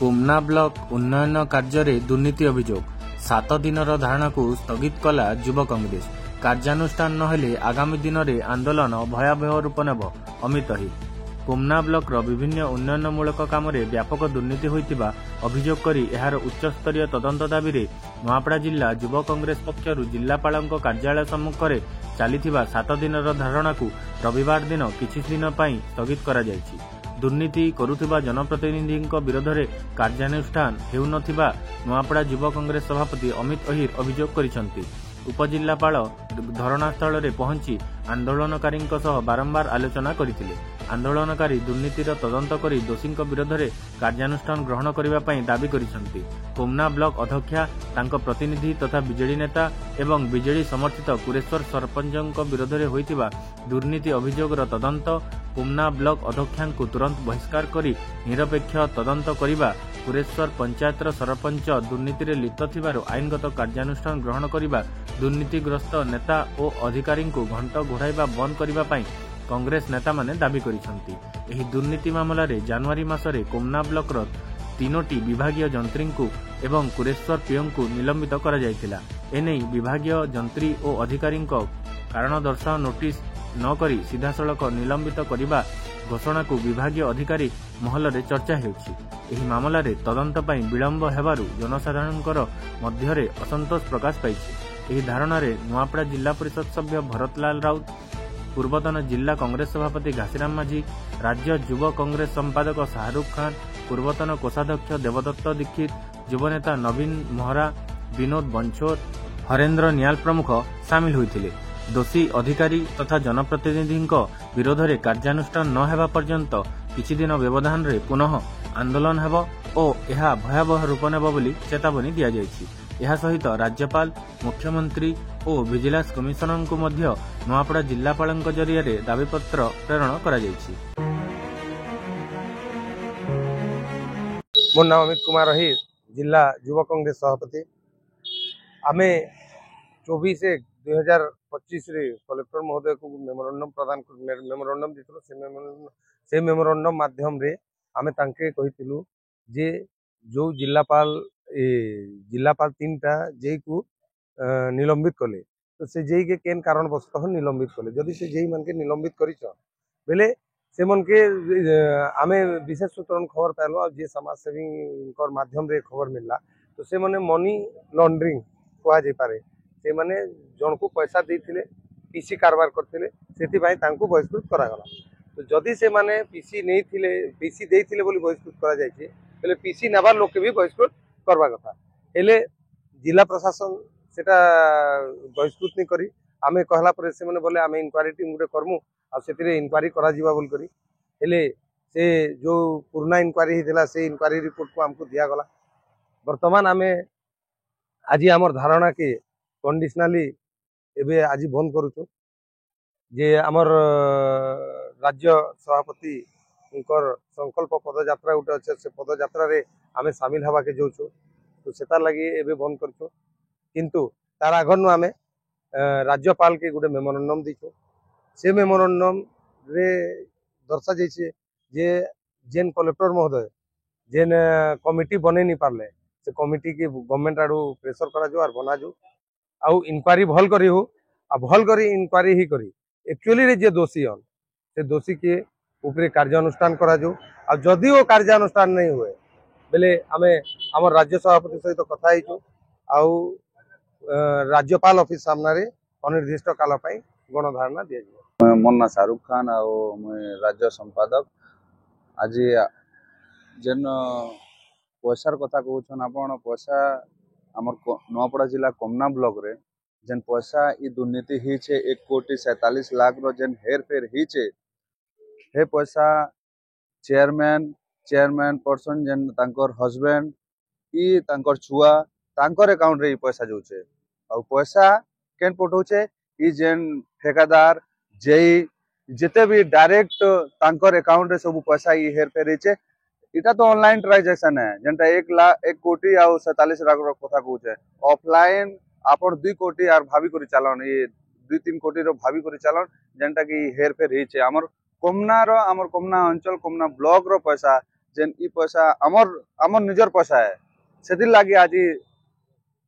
Komna block उन्नयन कार्य दुर्नीति अभियोग 7 दिनर धारणा को स्थगित कला युव कांग्रेस। कार्यानुष्ठान नहेले आगामी दिन में आंदोलन भयावह रूप नेब अमित ही। कोमना ब्लॉक विभिन्न उन्नयनमूलक काम व्यापक दुर्नीति होइतिबा अभियोग करी एहार उच्चस्तरीय तदंत दाबी रे नुआपड़ा जिला युव कांग्रेस पक्षरु जिलापालक कार्यालय सम्मुखरे चलिथिबा 7 दिनर धारणा को रविवार दिन किछि दिन पई स्थगित करा जायछि। दुर्नीति करुथिबा जनप्रतिनिधि विरोध में कार्यानुष्ठान हेउनथिबा नुआपड़ा युव कांग्रेस सभापति अमित अहिर अभियोग करिसंति। उपजिल्लापाल धरणास्थल में पहुंची आंदोलनकारी बारंबार आलोचना करथिले। आंदोलनकारी दुर्नीतिर तदंत करी दोषी विरोध में कार्यानुष्ठान ग्रहण करने दाबी करिसंति। कोमना ब्लॉक अध्यक्षा तांको प्रतिनिधि तथा बीजेडी नेता एवं बीजेडी समर्थित कुरेश्वर सरपंच विरोध में होइतिबा दुर्नीति अभियोगर तदंत कोमना ब्लॉक अध्यक्षा को तुरंत बहिष्कार करी निरपेक्ष तदंत करिबा, कुरेश्वर पंचायतर सरपंच दुर्नीति रे लिप्त थिबारु आईनगत कार्यानुष्ठान ग्रहण करिबा, दुर्नीतिग्रस्त नेता और अधिकारी को घंट घोड़ाइबा बंद करिबा पई कांग्रेस नेता माने दाबी करिसंति। एही दुर्नीति मामला रे जनवरी मासरे कोमना ब्लॉक रो 3टी विभागीय जंत्री को एवं कुरेश्वर पीओ को निलंबित करा जायतिला। एनै विभागीय जंत्री और अधिकारी कारण दर्शाओ नोटिस न करी सीधासलख निलंबित करिबा घोषणा को विभागीय अधिकारी महल रे चर्चा हेउछि। एही मामला रे तदंत पई विलंब हेबारु जनसाधारणकर मध्यरे असंतोष प्रकाश पाइछि। एही धारणा रे नुआपड़ा जिला परिषद सभ्य भरतलाल राउत, पूर्वतन जिला कांग्रेस सभापति घासीराम माझी, राज्य युव कांग्रेस संपादक शाहरुख खान, पूर्वतन कोषाध्यक्ष देवदत्त दीक्षित, युवनेता नवीन मोहरा, विनोद बंछोर, हरेन्द्र नियाल प्रमुख सामिल होइथिले। दोषी अधिकारी तथा जनप्रतिनिधि विरोध में कार्यानुष्ठान न हेबा पर्यंत किछि दिन व्यवधान रे पुनः आंदोलन हेब और यह भयावह रूप नेब बोली चेतावनी दिया जायछि। यह सहित राज्यपाल, मुख्यमंत्री और विजिलेंस कमिशनर को मध्य नुआपड़ा जिलापाल जरिया दाबीपत्र प्रेरण करा जायछि। मोर नाम अमित कुमार अहिर, जिला युव कांग्रेस सभापति। आमे 24/1/2025 रे कलेक्टर महोदय को मेमोरेंडम प्रदान मेमोरेंडम दिथलो। से मेमोरेंडम माध्यम रे आमे तांके कहितिलु जे जो जिलापाल 3टा जेई को निलंबित कले, तो से जेई के केन कारण वस्तुतः निलंबित कले। जदि से जेई मन के निलंबित करिछ बेले से मन के आमे विशेष सूत्र खबर पाइलो आ जे समाजसेवी माध्यम रे खबर मिलला, तो से माने मनी लॉन्ड्रिंग कहा जाय पारे। से माने जन को पैसा देथिले, पीसी कारबार करथिले, सेति भाई तांको बहिष्कृत करा गला। तो जदि से माने पीसी नहीं थिले, पीसी देथिले बोली बहिष्कृत करा जायछि, बेले पीसी नेबार लोक के भी बहिष्कृत करबा कथा। हेले जिला प्रशासन सेटा बहिष्कृत नहीं करी आमे कहला परे से माने बोले आमे इंक्वायरी टीम गुटे करमु आ सेतिरे इंक्वायरी करा जिबा बोल करी। हेले से जो पुराना इंक्वायरी हिथिला से इंक्वायरी रिपोर्ट को हमको दिया गला। वर्तमान आमे आज आमर धारणा के कंडीशनली एबे आज बंद करूछु। जे आमर राज्य सभापति संकल्प पदयात्रा गुटे अच्छे से पदयात्रा रे आमे सामिल हवा के जाऊँ, तो सेतार लगी एबे बंद करछु। किंतु तार आगनु आमे राज्यपाल के गुटे मेमोरेंडम दीछु। से मेमोरेंडम रे दर्शा जाइछे जे जेन कलेक्टर महोदय जेन कमिटी बने नहीं पारले, से कमिटी के गवर्नमेंट आडू प्रेशर करा जो और बना जो आउ इंक्वायरी भल करी हो आ भल करी इंक्वायरी ही करी एक्चुअली रे जे दोषी हन से दोषी के ऊपर कार्यानुष्ठान करा जो। आ जदि वो कार्यानुष्ठान नहीं हुए बेले आमे हमर राज्य सभापति सहित कथा हिचु आउ राज्यपाल ऑफिस सामना रे अनिर्दिष्ट काल पई गणधारणा दिया जो। मोर ना शाहरुख खान आ राज्य संपादक। आज जेन पैसार कथा कहउछन आपण, पैसा हमर नुआपड़ा जिला कोमना ब्लॉक रे जेन पैसा ई दुर्नीति हिचे 1,47,00,000 रो जेन हेर फेर हिचे, हे पैसा चेयरमैन पर्सन जेन तांकर हस्बैंड ई तांकर छुआ तांकर अकाउंट रे ई पैसा जोचे। और पैसा केन पठौचे ई जेन ठेकेदार जेई जेते भी डायरेक्ट तांकर अकाउंट रे सब पैसा ई हेर फेर हिचे। इटा तो ऑनलाइन ट्रांजैक्शन है जेनटा 1,47,00,000 रो कथा कहउचे। ऑफलाइन आपण 2 कोटी आर भाभी करी चालन, ये 2-3 कोटी रो भाभी करी चालन जेनटा कि हेर फेर हिचे। हमर कोमना अंचल कोमना ब्लॉक रो पैसा जेन ई पैसा हमर निजर पैसा है सेतिर लागी आज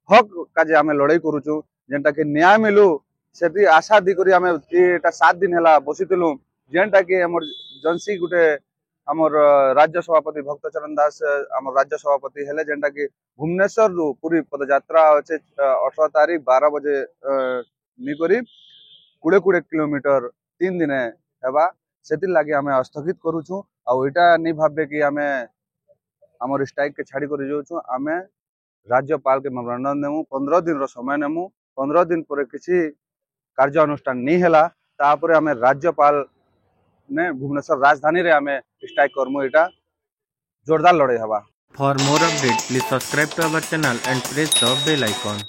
हक काजे आमे लड़ाई करूचु जेनटा कि न्याय मिलू सेती आशा दी करी आमे एटा 7 दिन हला बसितलु जेनटा कि हमर जनसी गुटे हमर राज्य सभापति भक्तचरण दास हमर राज्य सभापति हेले जेनटा कि भुवनेश्वर रु पूरी पदयात्रा अछि 18 तारीख 12 बजे नी करी 20 किलोमीटर 3 दिन हेबा सेतिर लागी आमे स्थगित करूछु आ एटा नहीं भाबे कि आमे हमर स्ट्राइक के छाड़ी कर जाऊँ आमे राज्यपाल के मेमोरेंडम देमु 15 दिन रो समय नेमु 15 दिन पर किसी कार्य अनुष्ठान नहीं हैला तापरे आमे राज्यपाल ने भुवनेश्वर राजधानी रे आमे स्ट्राइक करमु एटा जोरदार लड़ाई हवा। For more updates, please subscribe to our channel and press the bell icon.